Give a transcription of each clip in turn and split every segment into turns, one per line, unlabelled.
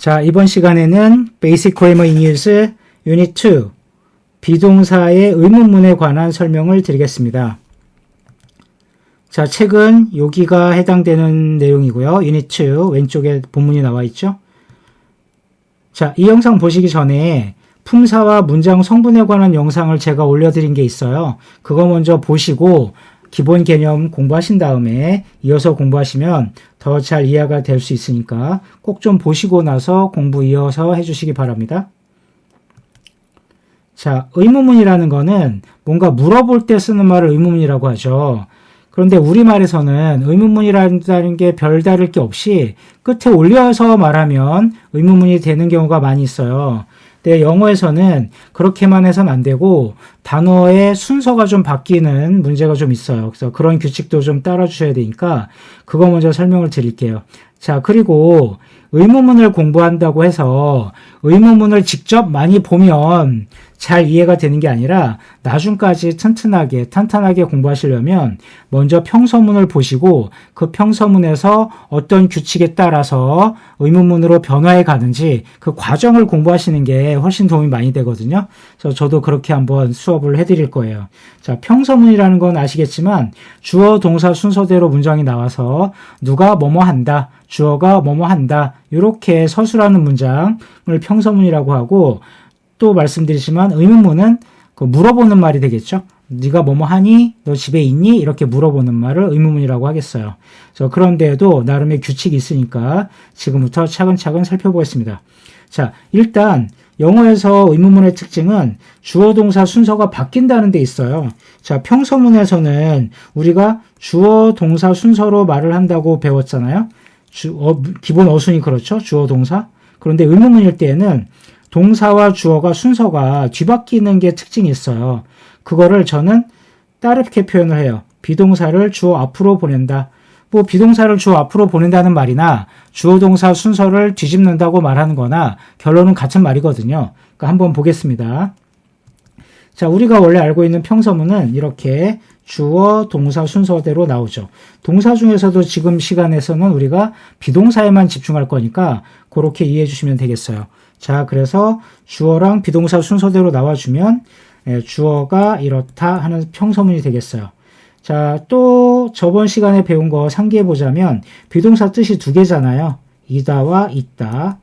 자, 이번 시간에는 Basic Grammar in Use Unit 2 비동사의 의문문에 관한 설명을 드리겠습니다. 자, 책은 여기가 해당되는 내용이고요. Unit 2 왼쪽에 본문이 나와 있죠. 자, 이 영상 보시기 전에 품사와 문장 성분에 관한 영상을 제가 올려드린 게 있어요. 그거 먼저 보시고 기본 개념 공부하신 다음에 이어서 공부하시면 더 잘 이해가 될 수 있으니까 꼭 좀 보시고 나서 공부 이어서 해주시기 바랍니다. 자, 의문문이라는 거는 뭔가 물어볼 때 쓰는 말을 의문문이라고 하죠. 그런데 우리말에서는 의문문이라는 게 별다를 게 없이 끝에 올려서 말하면 의문문이 되는 경우가 많이 있어요. 근데 영어에서는 그렇게만 해서는 안 되고 단어의 순서가 좀 바뀌는 문제가 좀 있어요. 그래서 그런 규칙도 좀 따라주셔야 되니까 그거 먼저 설명을 드릴게요. 자, 그리고 의문문을 공부한다고 해서 의문문을 직접 많이 보면 잘 이해가 되는 게 아니라 나중까지 탄탄하게 공부하시려면 먼저 평서문을 보시고 그 평서문에서 어떤 규칙에 따라서 의문문으로 변화해 가는지 그 과정을 공부하시는 게 훨씬 도움이 많이 되거든요. 그래서 저도 그렇게 한번 수업을 해드릴 거예요. 자, 평서문이라는 건 아시겠지만 주어 동사 순서대로 문장이 나와서 누가 뭐뭐 한다, 주어가 뭐뭐 한다 이렇게 서술하는 문장을 평서문이라고 하고 또 말씀드리지만 의문문은 그 물어보는 말이 되겠죠. 네가 뭐뭐 하니? 너 집에 있니? 이렇게 물어보는 말을 의문문이라고 하겠어요. 그래서 그런데도 나름의 규칙이 있으니까 지금부터 차근차근 살펴보겠습니다. 자, 일단 영어에서 의문문의 특징은 주어 동사 순서가 바뀐다는 데 있어요. 자, 평서문에서는 우리가 주어 동사 순서로 말을 한다고 배웠잖아요. 기본 어순이 그렇죠. 주어 동사. 그런데 의문문일 때에는 동사와 주어가 순서가 뒤바뀌는 게 특징이 있어요. 그거를 저는 따르게 표현을 해요. 비동사를 주어 앞으로 보낸다. 뭐 비동사를 주어 앞으로 보낸다는 말이나 주어 동사 순서를 뒤집는다고 말하는 거나 결론은 같은 말이거든요. 그러니까 한번 보겠습니다. 자, 우리가 원래 알고 있는 평서문은 이렇게 주어 동사 순서대로 나오죠. 동사 중에서도 지금 시간에서는 우리가 비동사에만 집중할 거니까 그렇게 이해해 주시면 되겠어요. 자, 그래서 주어랑 비동사 순서대로 나와주면 주어가 이렇다 하는 평서문이 되겠어요. 자, 또 저번 시간에 배운 거 상기해 보자면 비동사 뜻이 두 개잖아요. 이다와 있다.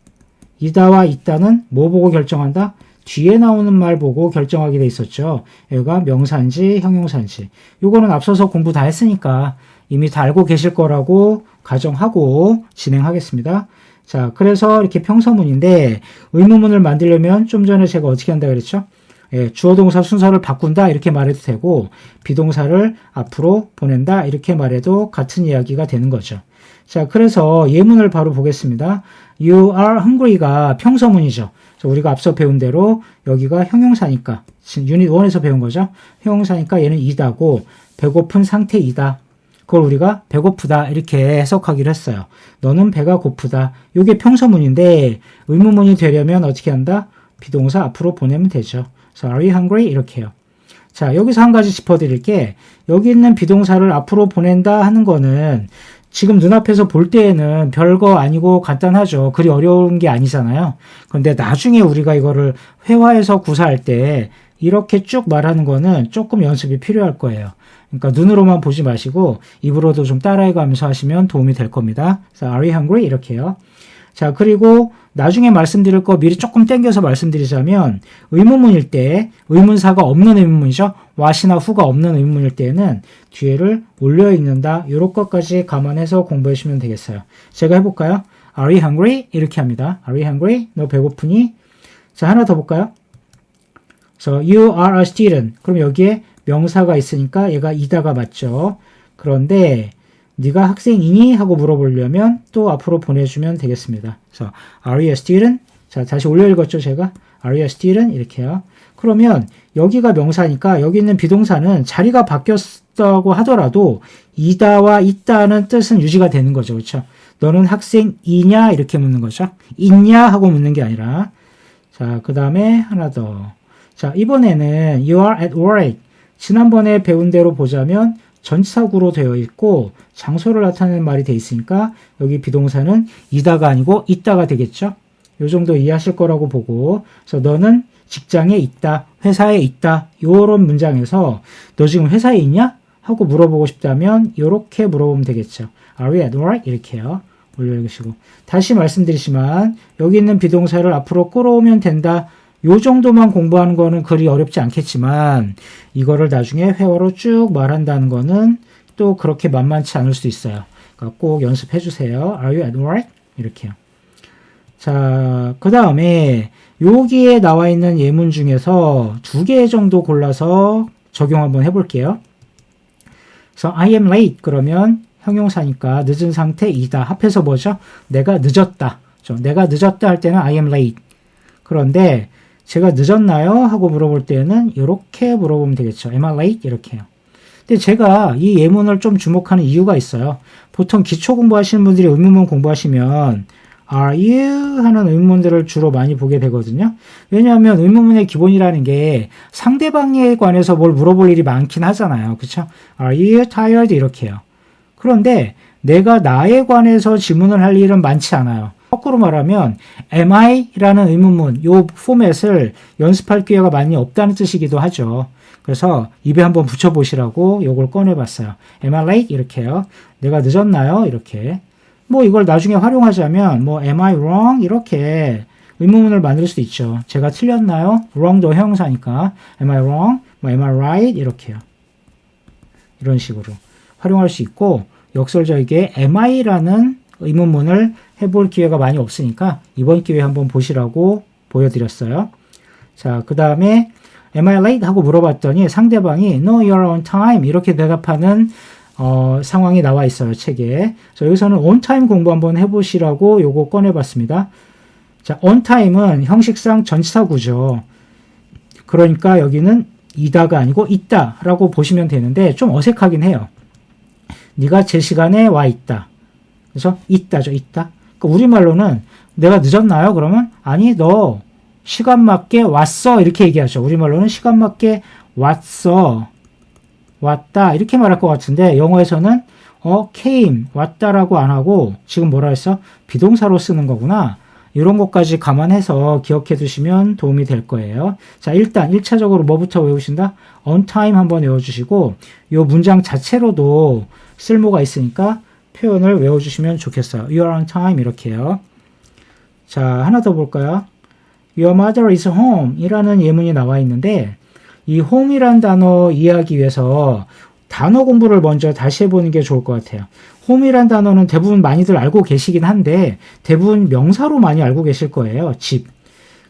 이다와 있다는 뭐 보고 결정한다? 뒤에 나오는 말 보고 결정하게 돼 있었죠. 여기가 명사인지 형용사인지. 요거는 앞서서 공부 다 했으니까 이미 다 알고 계실 거라고 가정하고 진행하겠습니다. 자, 그래서 이렇게 평서문인데 의문문을 만들려면 좀 전에 제가 어떻게 한다 그랬죠? 주어 동사 순서를 바꾼다 이렇게 말해도 되고 비동사를 앞으로 보낸다 이렇게 말해도 같은 이야기가 되는 거죠. 자, 그래서 예문을 바로 보겠습니다. You are hungry가 평서문이죠. 우리가 앞서 배운 대로 여기가 형용사니까 유닛 1에서 배운 거죠. 형용사니까 얘는 이다고 배고픈 상태이다. 그걸 우리가 배고프다 이렇게 해석하기로 했어요. 너는 배가 고프다. 이게 평서문인데 의문문이 되려면 어떻게 한다? 비동사 앞으로 보내면 되죠. So are you hungry? 이렇게 해요. 자, 여기서 한 가지 짚어드릴 게 여기 있는 비동사를 앞으로 보낸다 하는 거는 지금 눈앞에서 볼 때에는 별거 아니고 간단하죠. 그리 어려운 게 아니잖아요. 그런데 나중에 우리가 이거를 회화해서 구사할 때 이렇게 쭉 말하는 거는 조금 연습이 필요할 거예요. 그러니까 눈으로만 보지 마시고 입으로도 좀 따라해가면서 하시면 도움이 될 겁니다. 그래서 are you hungry? 이렇게 해요. 자, 그리고 나중에 말씀드릴 거 미리 조금 땡겨서 말씀드리자면 의문문일 때 의문사가 없는 의문문이죠. what이나 who가 없는 의문문일 때는 뒤에를 올려있는다. 이런 것까지 감안해서 공부해 주시면 되겠어요. 제가 해볼까요? Are you hungry? 이렇게 합니다. Are you hungry? 너 배고프니? 자, 하나 더 볼까요? So, you are a student. 그럼 여기에 명사가 있으니까 얘가 이다가 맞죠. 그런데 네가 학생이니? 하고 물어보려면 또 앞으로 보내주면 되겠습니다. 그래서 Are you a student? 자, 다시 올려 읽었죠, 제가? Are you a student? 이렇게요. 그러면 여기가 명사니까 여기 있는 비동사는 자리가 바뀌었다고 하더라도 이다와 있다는 뜻은 유지가 되는 거죠. 그렇죠? 너는 학생이냐? 이렇게 묻는 거죠. 있냐? 하고 묻는 게 아니라. 자, 그 다음에 하나 더. 자, 이번에는 You are at work. 지난번에 배운 대로 보자면 전치사구로 되어 있고 장소를 나타내는 말이 되어 있으니까 여기 비동사는 이다가 아니고 있다가 되겠죠. 요 정도 이해하실 거라고 보고, 그래서 너는 직장에 있다, 회사에 있다, 요런 문장에서 너 지금 회사에 있냐? 하고 물어보고 싶다면 요렇게 물어보면 되겠죠. Are you at work? 이렇게요. 올려주시고. 다시 말씀드리지만 여기 있는 비동사를 앞으로 끌어오면 된다. 요 정도만 공부하는 거는 그리 어렵지 않겠지만 이거를 나중에 회화로 쭉 말한다는 거는 또 그렇게 만만치 않을 수 있어요. 그러니까 꼭 연습해 주세요. Are you at work? 이렇게요. 자, 그 다음에 여기에 나와 있는 예문 중에서 2개 정도 골라서 적용 한번 해볼게요. 그래서 I am late 그러면 형용사니까 늦은 상태이다. 합해서 뭐죠? 내가 늦었다. 내가 늦었다 할 때는 I am late. 그런데 제가 늦었나요? 하고 물어볼 때는 이렇게 물어보면 되겠죠. Am I late? 이렇게요. 근데 제가 이 예문을 좀 주목하는 이유가 있어요. 보통 기초 공부하시는 분들이 의문문 공부하시면 Are you? 하는 의문문들을 주로 많이 보게 되거든요. 왜냐하면 의문문의 기본이라는 게 상대방에 관해서 뭘 물어볼 일이 많긴 하잖아요. 그렇죠? Are you tired? 이렇게요. 그런데 내가 나에 관해서 질문을 할 일은 많지 않아요. 거꾸로 말하면 am I? 라는 의문문 요 포맷을 연습할 기회가 많이 없다는 뜻이기도 하죠. 그래서 입에 한번 붙여보시라고 요걸 꺼내봤어요. Am I late? 이렇게요. 내가 늦었나요? 이렇게. 뭐 이걸 나중에 활용하자면 뭐 am I wrong? 이렇게 의문문을 만들 수도 있죠. 제가 틀렸나요? wrong도 형용사니까 am I wrong? 뭐 am I right? 이렇게요. 이런 식으로 활용할 수 있고 역설적이게 am I라는 의문문을 해볼 기회가 많이 없으니까 이번 기회에 한번 보시라고 보여드렸어요. 자, 그 다음에 am I late? 하고 물어봤더니 상대방이 no, you're on time 이렇게 대답하는 상황이 나와 있어요, 책에. 그래서 여기서는 on time 공부 한번 해보시라고 요거 꺼내봤습니다. 자, on time은 형식상 전치사구죠. 그러니까 여기는 이다가 아니고 있다라고 보시면 되는데 좀 어색하긴 해요. 네가 제 시간에 와 있다. 그래서 있다죠, 있다. 그러니까 우리말로는 내가 늦었나요? 그러면 아니, 너 시간 맞게 왔어 이렇게 얘기하죠. 우리말로는 시간 맞게 왔어. 왔다 이렇게 말할 것 같은데 영어에서는 came 왔다라고 안 하고 지금 뭐라 했어? 비동사로 쓰는 거구나. 이런 것까지 감안해서 기억해 두시면 도움이 될 거예요. 자, 일단 1차적으로 뭐부터 외우신다? on time 한번 외워주시고 이 문장 자체로도 쓸모가 있으니까 표현을 외워주시면 좋겠어요. You are on time 이렇게요. 자, 하나 더 볼까요? Your mother is home 이라는 예문이 나와 있는데 이 home이란 단어 이해하기 위해서 단어 공부를 먼저 다시 해보는 게 좋을 것 같아요. home이란 단어는 대부분 많이들 알고 계시긴 한데 대부분 명사로 많이 알고 계실 거예요. 집.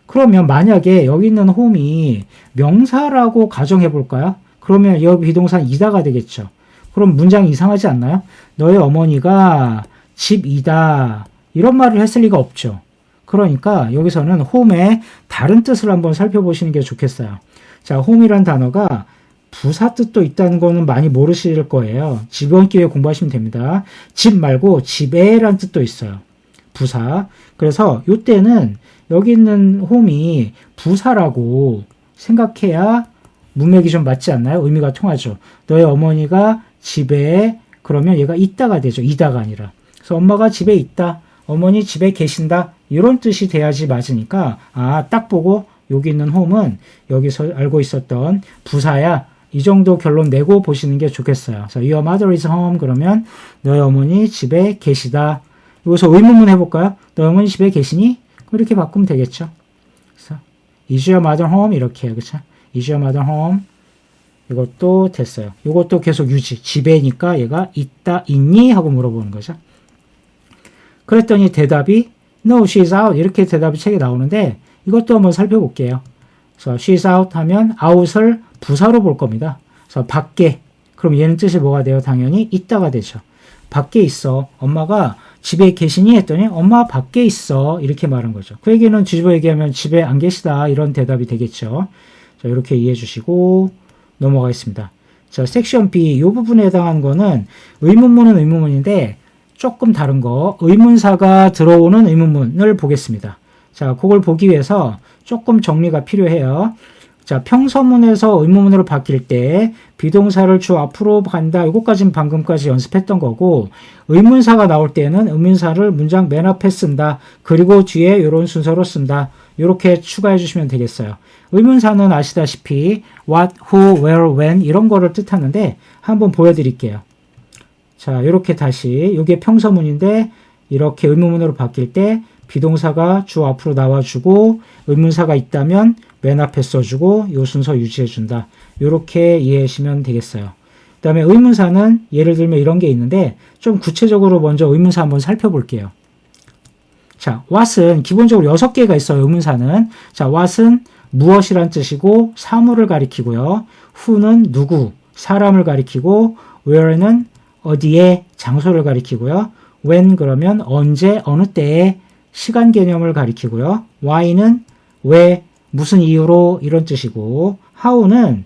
그러면 만약에 여기 있는 home이 명사라고 가정해 볼까요? 그러면 이 비동사는 이다가 되겠죠. 그럼 문장이 이상하지 않나요? 너의 어머니가 집이다. 이런 말을 했을 리가 없죠. 그러니까 여기서는 home의 다른 뜻을 한번 살펴보시는 게 좋겠어요. 자, home이란 단어가 부사 뜻도 있다는 거는 많이 모르실 거예요. 이번 기회에 공부하시면 됩니다. 집 말고 집에란 뜻도 있어요. 부사. 그래서 이때는 여기 있는 home이 부사라고 생각해야 문맥이 좀 맞지 않나요? 의미가 통하죠. 너의 어머니가 집에 그러면 얘가 있다가 되죠. 이다가 아니라. 그래서 엄마가 집에 있다. 어머니 집에 계신다. 이런 뜻이 돼야지 맞으니까 딱 보고 여기 있는 home은 여기서 알고 있었던 부사야. 이 정도 결론 내고 보시는 게 좋겠어요. 그래서 your mother is home 그러면 너의 어머니 집에 계시다. 여기서 의문문 해볼까요? 너의 어머니 집에 계시니? 이렇게 바꾸면 되겠죠. 그래서 is your mother home 이렇게 해요. 그렇죠? is your mother home 이것도 됐어요. 이것도 계속 유지. 집에니까 얘가 있다, 있니? 하고 물어보는 거죠. 그랬더니 대답이 No, she's out. 이렇게 대답이 책에 나오는데 이것도 한번 살펴볼게요. 그래서 she's out 하면 out을 부사로 볼 겁니다. 그래서 밖에. 그럼 얘는 뜻이 뭐가 돼요? 당연히 있다가 되죠. 밖에 있어. 엄마가 집에 계시니? 했더니 엄마 밖에 있어. 이렇게 말한 거죠. 그 얘기는 뒤집어 얘기하면 집에 안 계시다. 이런 대답이 되겠죠. 자, 이렇게 이해해 주시고 넘어가겠습니다. 자, 섹션 B. 이 부분에 해당하는 거는 의문문은 의문문인데 조금 다른 거. 의문사가 들어오는 의문문을 보겠습니다. 자, 그걸 보기 위해서 조금 정리가 필요해요. 자, 평서문에서 의문문으로 바뀔 때 비동사를 주 앞으로 간다. 이것까지는 방금까지 연습했던 거고, 의문사가 나올 때는 의문사를 문장 맨 앞에 쓴다. 그리고 뒤에 이런 순서로 쓴다. 이렇게 추가해 주시면 되겠어요. 의문사는 아시다시피 what, who, where, when 이런 거를 뜻하는데 한번 보여드릴게요. 자, 이렇게 다시 이게 평서문인데 이렇게 의문문으로 바뀔 때 비동사가 주 앞으로 나와주고 의문사가 있다면 맨 앞에 써주고 이 순서 유지해준다. 이렇게 이해하시면 되겠어요. 그 다음에 의문사는 예를 들면 이런 게 있는데 좀 구체적으로 먼저 의문사 한번 살펴볼게요. 자, what은 기본적으로 6개가 있어요. 의문사는. 자, what은 무엇이란 뜻이고 사물을 가리키고요. who는 누구, 사람을 가리키고 where는 어디에, 장소를 가리키고요. when 그러면 언제, 어느 때에 시간 개념을 가리키고요. why는 왜, 무슨 이유로 이런 뜻이고 how는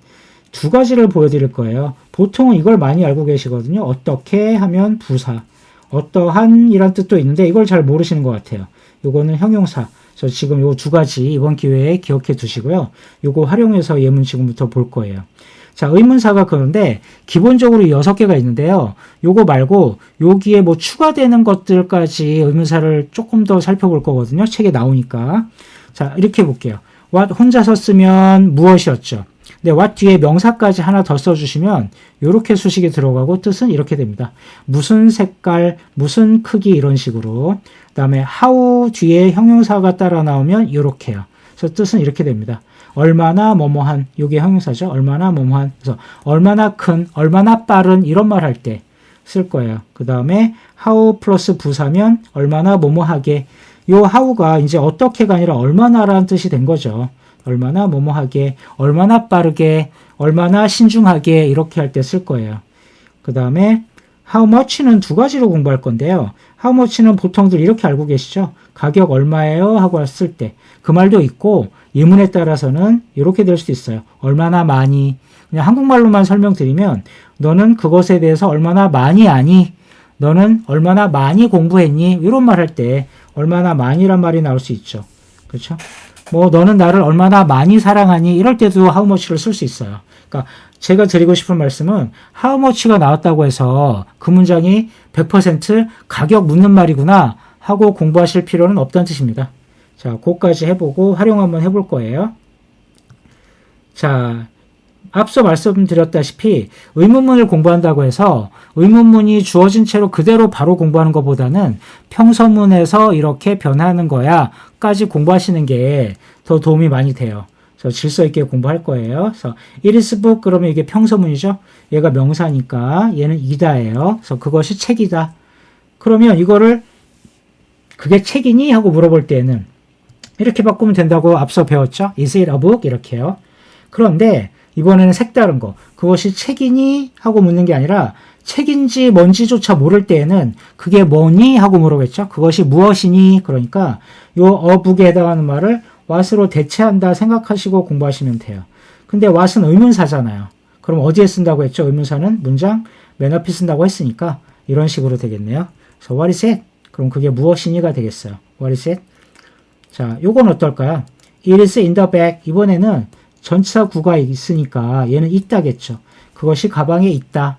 두 가지를 보여드릴 거예요. 보통은 이걸 많이 알고 계시거든요. 어떻게 하면 부사, 어떠한 이란 뜻도 있는데 이걸 잘 모르시는 것 같아요. 요거는 형용사. 그래서 지금 요 두 가지 이번 기회에 기억해 두시고요. 요거 활용해서 예문 지금부터 볼 거예요. 자, 의문사가 그런데 기본적으로 6개가 있는데요. 요거 말고 여기에 뭐 추가되는 것들까지 의문사를 조금 더 살펴볼 거거든요. 책에 나오니까. 자, 이렇게 볼게요. what 혼자서 쓰면 무엇이었죠. 근데 what 뒤에 명사까지 하나 더 써주시면 이렇게 수식이 들어가고 뜻은 이렇게 됩니다. 무슨 색깔, 무슨 크기 이런 식으로. 그 다음에 how 뒤에 형용사가 따라 나오면 이렇게요. 그래서 뜻은 이렇게 됩니다. 얼마나 뭐뭐한, 이게 형용사죠. 얼마나 뭐뭐한. 그래서 얼마나 큰, 얼마나 빠른 이런 말 할 때 쓸 거예요. 그 다음에 how 플러스 부사면 얼마나 뭐뭐하게. 요 how가 이제 어떻게가 아니라 얼마나라는 뜻이 된 거죠. 얼마나 뭐뭐하게, 얼마나 빠르게, 얼마나 신중하게 이렇게 할 때 쓸 거예요. 그 다음에 how much는 두 가지로 공부할 건데요. how much는 보통들 이렇게 알고 계시죠? 가격 얼마예요? 하고 쓸 때. 그 말도 있고 예문에 따라서는 이렇게 될 수도 있어요. 얼마나 많이. 그냥 한국말로만 설명드리면 너는 그것에 대해서 얼마나 많이 아니? 너는 얼마나 많이 공부했니? 이런 말 할 때 얼마나 많이란 말이 나올 수 있죠. 그렇죠? 뭐 너는 나를 얼마나 많이 사랑하니? 이럴 때도 how much를 쓸 수 있어요. 그러니까 제가 드리고 싶은 말씀은 how much가 나왔다고 해서 그 문장이 100% 가격 묻는 말이구나 하고 공부하실 필요는 없다는 뜻입니다. 자, 그거까지 해보고 활용 한번 해볼 거예요. 자, 앞서 말씀드렸다시피 의문문을 공부한다고 해서 의문문이 주어진 채로 그대로 바로 공부하는 것보다는 평서문에서 이렇게 변하는 거야 까지 공부하시는 게 더 도움이 많이 돼요. 그래서 질서 있게 공부할 거예요. 그래서 it is book 그러면 이게 평서문이죠. 얘가 명사니까 얘는 이다예요. 그래서 그것이 책이다. 그러면 이거를 그게 책이니? 하고 물어볼 때는 이렇게 바꾸면 된다고 앞서 배웠죠. Is it a book? 이렇게요. 그런데 이번에는 색다른 거. 그것이 책이니? 하고 묻는 게 아니라 책인지 뭔지조차 모를 때에는 그게 뭐니? 하고 물어봤죠. 그것이 무엇이니? 그러니까 요 어북에 해당하는 말을 what으로 대체한다 생각하시고 공부하시면 돼요. 근데 what은 의문사잖아요. 그럼 어디에 쓴다고 했죠? 의문사는 문장 맨 앞에 쓴다고 했으니까 이런 식으로 되겠네요. 그래서 what is it? 그럼 그게 무엇이니가 되겠어요. what is it? 자, 요건 어떨까요? It is in the bag. 이번에는 전치사 구가 있으니까 얘는 있다겠죠. 그것이 가방에 있다.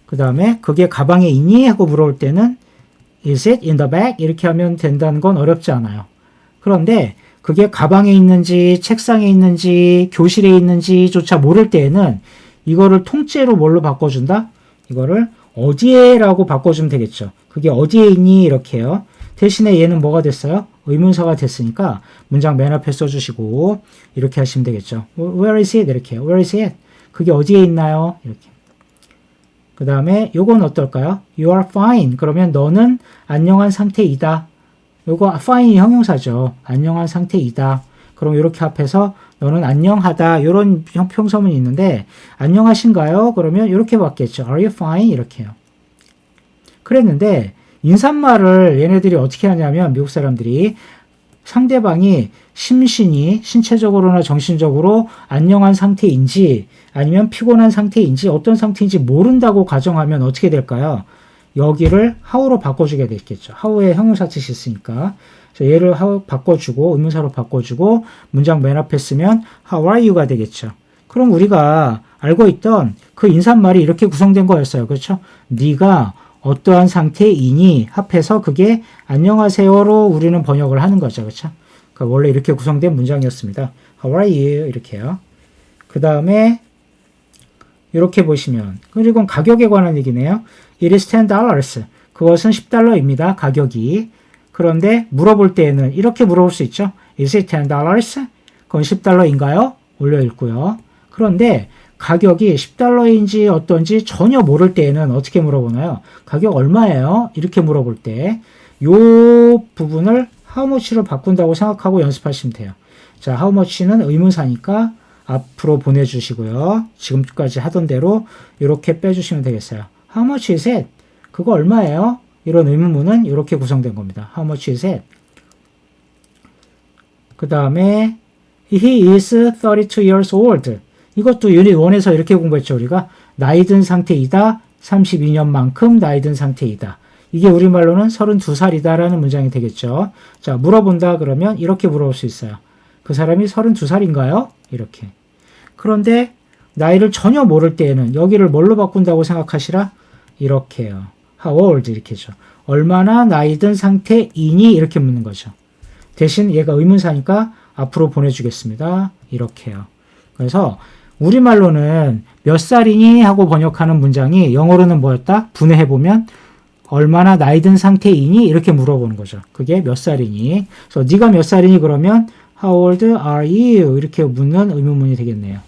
그 다음에 그게 가방에 있니? 하고 물어볼 때는 Is it in the bag? 이렇게 하면 된다는 건 어렵지 않아요. 그런데 그게 가방에 있는지 책상에 있는지 교실에 있는지조차 모를 때에는 이거를 통째로 뭘로 바꿔준다? 이거를 어디에 라고 바꿔주면 되겠죠. 그게 어디에 있니? 이렇게요. 대신에 얘는 뭐가 됐어요? 의문사가 됐으니까 문장 맨 앞에 써주시고 이렇게 하시면 되겠죠. Where is it? 이렇게요. Where is it? 그게 어디에 있나요? 이렇게. 그 다음에 요건 어떨까요? You are fine. 그러면 너는 안녕한 상태이다. 요거 fine이 형용사죠. 안녕한 상태이다. 그럼 이렇게 앞에서 너는 안녕하다. 이런 평서문이 있는데 안녕하신가요? 그러면 이렇게 받겠죠. Are you fine? 이렇게요. 그랬는데 인사말을 얘네들이 어떻게 하냐면 미국 사람들이 상대방이 심신이 신체적으로나 정신적으로 안녕한 상태인지 아니면 피곤한 상태인지 어떤 상태인지 모른다고 가정하면 어떻게 될까요? 여기를 how로 바꿔주게 되겠죠. how의 형용사 뜻이 있으니까. 그래서 얘를 how 바꿔주고 의문사로 바꿔주고 문장 맨 앞에 쓰면 how are you가 되겠죠. 그럼 우리가 알고 있던 그 인사말이 이렇게 구성된 거였어요. 그렇죠? 네가 어떠한 상태이니 합해서 그게 안녕하세요로 우리는 번역을 하는 거죠. 그렇죠? 그러니까 원래 이렇게 구성된 문장이었습니다. How are you? 이렇게요. 그 다음에 이렇게 보시면 그리고 가격에 관한 얘기네요. It is $10. 그것은 $10입니다. 가격이. 그런데 물어볼 때에는 이렇게 물어볼 수 있죠. Is it $10? 그건 $10인가요? 올려 읽고요. 그런데 가격이 $10인지 어떤지 전혀 모를 때에는 어떻게 물어보나요? 가격 얼마예요? 이렇게 물어볼 때 이 부분을 how much로 바꾼다고 생각하고 연습하시면 돼요. 자, how much는 의문사니까 앞으로 보내주시고요. 지금까지 하던 대로 이렇게 빼주시면 되겠어요. How much is it? 그거 얼마예요? 이런 의문문은 이렇게 구성된 겁니다. How much is it? 그 다음에 He is 32 years old. 이것도 유닛 1에서 이렇게 공부했죠. 우리가 나이 든 상태이다. 32년만큼 나이 든 상태이다. 이게 우리말로는 32살이다 라는 문장이 되겠죠. 자, 물어본다 그러면 이렇게 물어볼 수 있어요. 그 사람이 32살인가요? 이렇게. 그런데 나이를 전혀 모를 때에는 여기를 뭘로 바꾼다고 생각하시라? 이렇게요. How old? 이렇게죠. 얼마나 나이 든 상태이니? 이렇게 묻는 거죠. 대신 얘가 의문사니까 앞으로 보내주겠습니다. 이렇게요. 그래서 우리말로는 몇 살이니? 하고 번역하는 문장이 영어로는 뭐였다? 분해해보면 얼마나 나이 든 상태이니? 이렇게 물어보는 거죠. 그게 몇 살이니? 그래서 네가 몇 살이니? 그러면 How old are you? 이렇게 묻는 의문문이 되겠네요.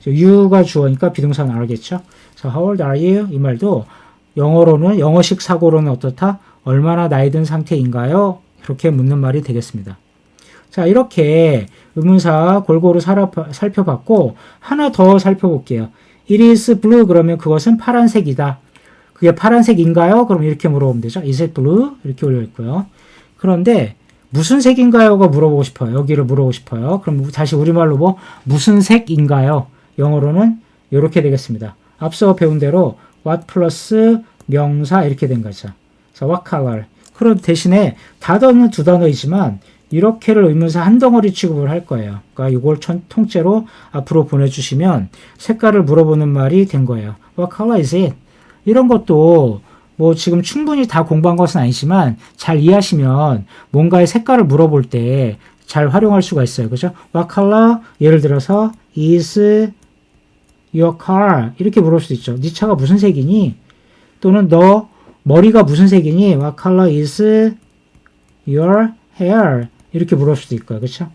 you가 주어니까 비동사는 are겠죠. 그래서 How old are you? 이 말도 영어로는 영어식 사고로는 어떻다? 얼마나 나이 든 상태인가요? 이렇게 묻는 말이 되겠습니다. 자, 이렇게 의문사 골고루 살펴봤고 하나 더 살펴볼게요. It is blue 그러면 그것은 파란색이다. 그게 파란색인가요? 그럼 이렇게 물어보면 되죠. Is it blue? 이렇게 올려있고요. 그런데 무슨 색인가요?가 물어보고 싶어요. 여기를 물어보고 싶어요. 그럼 다시 우리말로 뭐 무슨 색인가요? 영어로는 이렇게 되겠습니다. 앞서 배운 대로 what 플러스 명사 이렇게 된 거죠. 그래서 what color. 그럼 대신에 단어는 두 단어이지만 이렇게를 의문사 한 덩어리 취급을 할 거예요. 그러니까 이걸 통째로 앞으로 보내주시면 색깔을 물어보는 말이 된 거예요. What color is it? 이런 것도 뭐 지금 충분히 다 공부한 것은 아니지만 잘 이해하시면 뭔가의 색깔을 물어볼 때 잘 활용할 수가 있어요. 그죠? What color? 예를 들어서 is your car? 이렇게 물어볼 수도 있죠. 네 차가 무슨 색이니? 또는 너 머리가 무슨 색이니? What color is your hair? 이렇게 물어볼 수도 있고요. 그렇죠?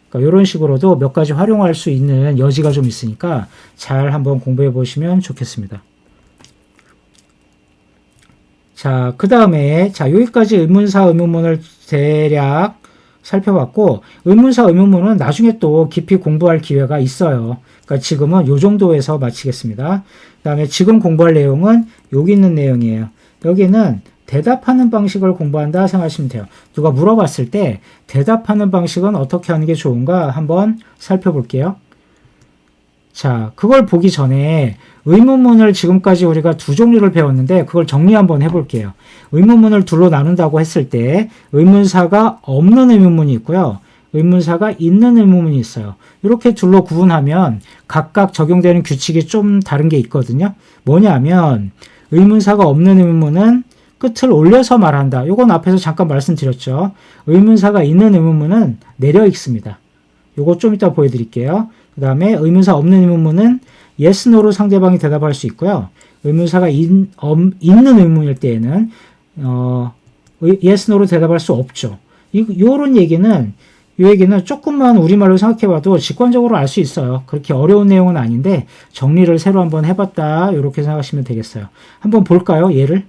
그러니까 이런 식으로도 몇 가지 활용할 수 있는 여지가 좀 있으니까 잘 한번 공부해 보시면 좋겠습니다. 자, 그 다음에, 자, 여기까지 의문사, 의문문을 대략 살펴봤고, 의문사, 의문문은 나중에 또 깊이 공부할 기회가 있어요. 그러니까 지금은 요 정도에서 마치겠습니다. 그 다음에 지금 공부할 내용은 여기 있는 내용이에요. 여기는 대답하는 방식을 공부한다 생각하시면 돼요. 누가 물어봤을 때 대답하는 방식은 어떻게 하는 게 좋은가 한번 살펴볼게요. 자, 그걸 보기 전에 의문문을 지금까지 우리가 두 종류를 배웠는데 그걸 정리 한번 해볼게요. 의문문을 둘로 나눈다고 했을 때 의문사가 없는 의문문이 있고요. 의문사가 있는 의문문이 있어요. 이렇게 둘로 구분하면 각각 적용되는 규칙이 좀 다른 게 있거든요. 뭐냐면 의문사가 없는 의문문은 끝을 올려서 말한다. 요건 앞에서 잠깐 말씀드렸죠. 의문사가 있는 의문문은 내려 읽습니다. 요거 좀 이따 보여드릴게요. 그 다음에 의문사 없는 의문문은 yes, no로 상대방이 대답할 수 있고요. 의문사가 있는 의문일 때에는 yes, no로 대답할 수 없죠. 요런 얘기는 이 얘기는 조금만 우리말로 생각해봐도 직관적으로 알 수 있어요. 그렇게 어려운 내용은 아닌데 정리를 새로 한번 해봤다. 이렇게 생각하시면 되겠어요. 한번 볼까요? 예를.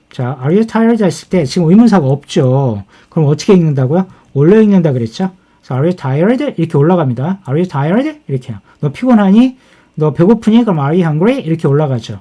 자, are you tired 했을 때 지금 의문사가 없죠. 그럼 어떻게 읽는다고요? 올려 읽는다 그랬죠? So, are you tired? 이렇게 올라갑니다. Are you tired? 이렇게요. 너 피곤하니? 너 배고프니? 그럼 are you hungry? 이렇게 올라가죠.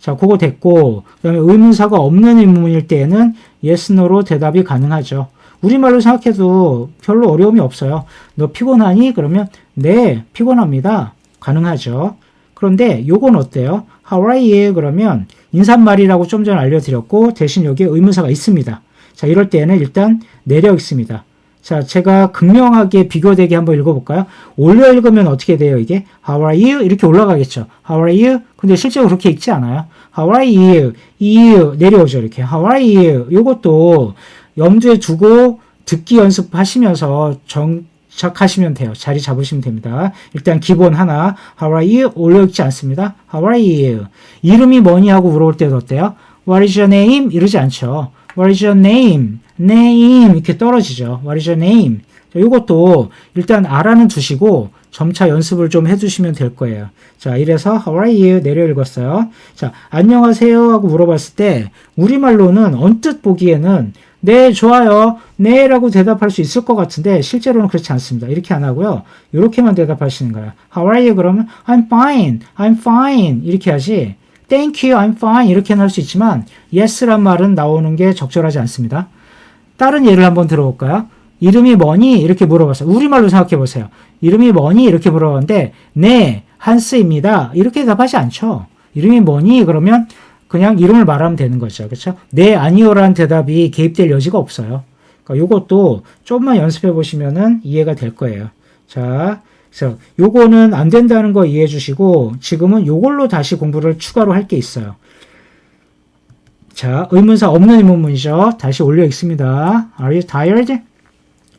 자, 그거 됐고, 그 다음에 의문사가 없는 의문일 때에는 yes, no로 대답이 가능하죠. 우리말로 생각해도 별로 어려움이 없어요. 너 피곤하니? 그러면 네, 피곤합니다. 가능하죠. 그런데 요건 어때요? How are you? 그러면 인사말이라고 좀 전에 알려드렸고 대신 여기에 의문사가 있습니다. 자, 이럴 때는 일단 내려 읽습니다. 자, 제가 극명하게 비교되게 한번 읽어볼까요? 올려 읽으면 어떻게 돼요, 이게? How are you? 이렇게 올라가겠죠. How are you? 근데 실제로 그렇게 읽지 않아요. How are you? you 내려오죠, 이렇게. How are you? 요것도 염두에 두고 듣기 연습하시면서 정착하시면 돼요. 자리 잡으시면 됩니다. 일단 기본 하나. How are you? 올려 읽지 않습니다. How are you? 이름이 뭐니 하고 물어볼 때도 어때요? What is your name? 이러지 않죠. What is your name? name 이렇게 떨어지죠. What is your name? 자, 이것도 일단 알아는 두시고 점차 연습을 좀 해주시면 될 거예요. 자, 이래서 How are you? 내려 읽었어요. 자, 안녕하세요 하고 물어봤을 때 우리말로는 언뜻 보기에는 네, 좋아요. 네 라고 대답할 수 있을 것 같은데 실제로는 그렇지 않습니다. 이렇게 안 하고요. 이렇게만 대답하시는 거예요. How are you? 그러면 I'm fine. I'm fine. 이렇게 하지. Thank you. I'm fine. 이렇게는 할 수 있지만 yes란 말은 나오는 게 적절하지 않습니다. 다른 예를 한번 들어볼까요? 이름이 뭐니? 이렇게 물어봤어요. 우리말로 생각해 보세요. 이름이 뭐니? 이렇게 물어봤는데 네, 한스입니다. 이렇게 대답하지 않죠. 이름이 뭐니? 그러면 그냥 이름을 말하면 되는 거죠. 그렇죠? 네, 아니요라는 대답이 개입될 여지가 없어요. 그러니까 이것도 조금만 연습해 보시면은 이해가 될 거예요. 자, 그래서 요거는 안 된다는 거 이해해 주시고 지금은 요걸로 다시 공부를 추가로 할 게 있어요. 자, 의문사 없는 의문문이죠. 다시 올려 읽습니다. Are you tired?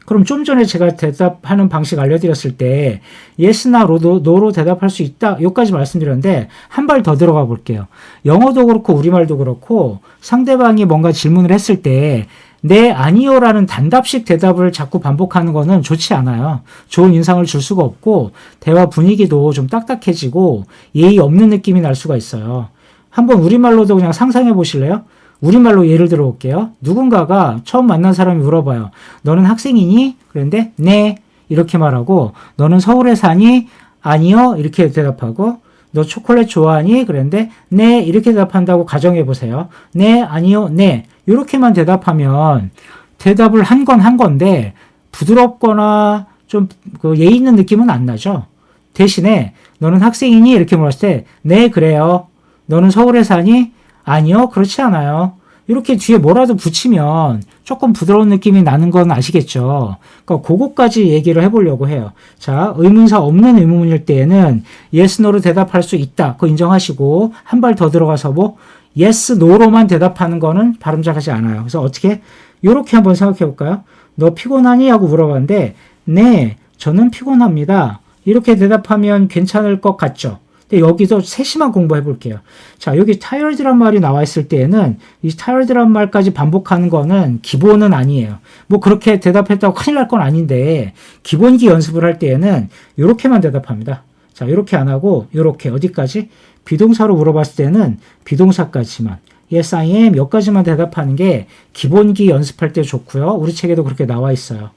그럼 좀 전에 제가 대답하는 방식 알려드렸을 때 yes나 no로 대답할 수 있다. 여기까지 말씀드렸는데 한 발 더 들어가 볼게요. 영어도 그렇고 우리말도 그렇고 상대방이 뭔가 질문을 했을 때 네, 아니요라는 단답식 대답을 자꾸 반복하는 거는 좋지 않아요. 좋은 인상을 줄 수가 없고 대화 분위기도 좀 딱딱해지고 예의 없는 느낌이 날 수가 있어요. 한번 우리말로도 그냥 상상해 보실래요? 우리말로 예를 들어 볼게요. 누군가가 처음 만난 사람이 물어봐요. 너는 학생이니? 그런데 네 이렇게 말하고 너는 서울에 사니? 아니요 이렇게 대답하고 너 초콜릿 좋아하니? 그런데 네 이렇게 대답한다고 가정해 보세요. 네 아니요 네 이렇게만 대답하면 대답을 한 건데 부드럽거나 좀 그 예의 있는 느낌은 안 나죠. 대신에 너는 학생이니? 이렇게 물었을 때 네 그래요. 너는 서울에 사니? 아니요, 그렇지 않아요. 이렇게 뒤에 뭐라도 붙이면 조금 부드러운 느낌이 나는 건 아시겠죠? 그러니까 그거까지 얘기를 해보려고 해요. 자, 의문사 없는 의문문일 때에는 yes, no로 대답할 수 있다. 그거 인정하시고 한 발 더 들어가서 뭐 yes, no로만 대답하는 거는 발음 잘하지 않아요. 그래서 어떻게? 요렇게 한번 생각해 볼까요? 너 피곤하니? 하고 물어봤는데 네, 저는 피곤합니다. 이렇게 대답하면 괜찮을 것 같죠? 여기서 세심한 공부해 볼게요. 자, 여기 tired란 말이 나와 있을 때에는 이 tired란 말까지 반복하는 거는 기본은 아니에요. 뭐 그렇게 대답했다고 큰일 날 건 아닌데 기본기 연습을 할 때에는 이렇게만 대답합니다. 자, 이렇게 안 하고 이렇게 어디까지? 비동사로 물어봤을 때는 비동사까지만 yes, I am 여기까지만 대답하는 게 기본기 연습할 때 좋고요. 우리 책에도 그렇게 나와 있어요.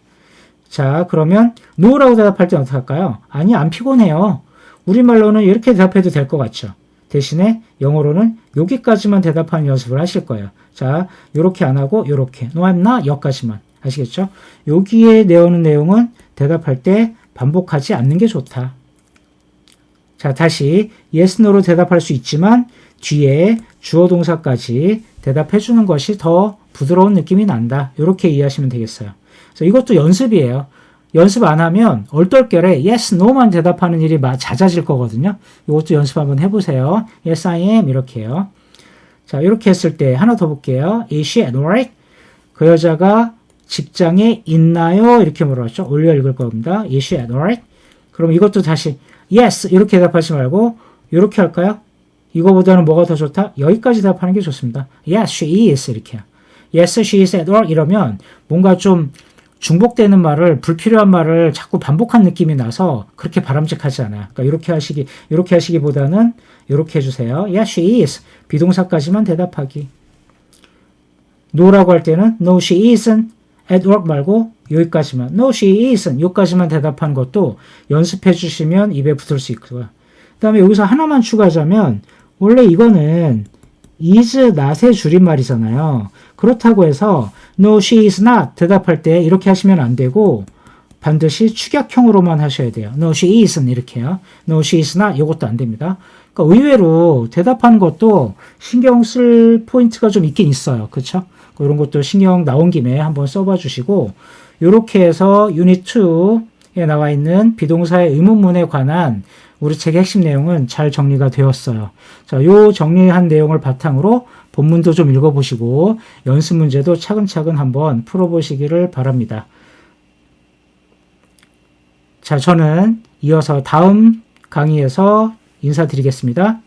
자, 그러면 no라고 대답할 때는 어떻게 할까요? 아니, 안 피곤해요. 우리말로는 이렇게 대답해도 될 것 같죠. 대신에 영어로는 여기까지만 대답하는 연습을 하실 거예요. 자, 요렇게 안 하고 요렇게 no I'm not 여기까지만 아시겠죠? 여기에 내오는 내용은 대답할 때 반복하지 않는 게 좋다. 자, 다시 yes, no로 대답할 수 있지만 뒤에 주어 동사까지 대답해 주는 것이 더 부드러운 느낌이 난다. 이렇게 이해하시면 되겠어요. 그래서 이것도 연습이에요. 연습 안 하면 얼떨결에 yes, no만 대답하는 일이 잦아질 거거든요. 이것도 연습 한번 해보세요. yes, I am 이렇게요. 자, 이렇게 했을 때 하나 더 볼게요. Is she at work? 그 여자가 직장에 있나요? 이렇게 물어봤죠. 올려 읽을 겁니다. Is she at work? 그럼 이것도 다시 yes 이렇게 대답하지 말고 이렇게 할까요? 이거보다는 뭐가 더 좋다? 여기까지 대답하는 게 좋습니다. Yes, she is 이렇게요. Yes, she is at work 이러면 뭔가 좀 중복되는 말을 불필요한 말을 자꾸 반복한 느낌이 나서 그렇게 바람직하지 않아요. 그러니까 이렇게 하시기보다는 이렇게 해주세요. Yes, she is. 비동사까지만 대답하기. no라고 할 때는 no, she isn't at work 말고 여기까지만. No, she isn't. 여기까지만 대답하는 것도 연습해 주시면 입에 붙을 수 있고요. 그 다음에 여기서 하나만 추가하자면 원래 이거는 is not의 줄임말이잖아요. 그렇다고 해서 no, she is not 대답할 때 이렇게 하시면 안 되고 반드시 축약형으로만 하셔야 돼요. No, she isn't 이렇게요. No, she is not 이것도 안 됩니다. 그러니까 의외로 대답하는 것도 신경 쓸 포인트가 좀 있긴 있어요. 그렇죠? 이런 것도 신경 나온 김에 한번 써봐 주시고 이렇게 해서 유닛 2에 나와 있는 비동사의 의문문에 관한 우리 책의 핵심 내용은 잘 정리가 되었어요. 자, 요 정리한 내용을 바탕으로 본문도 좀 읽어보시고 연습 문제도 차근차근 한번 풀어보시기를 바랍니다. 자, 저는 이어서 다음 강의에서 인사드리겠습니다.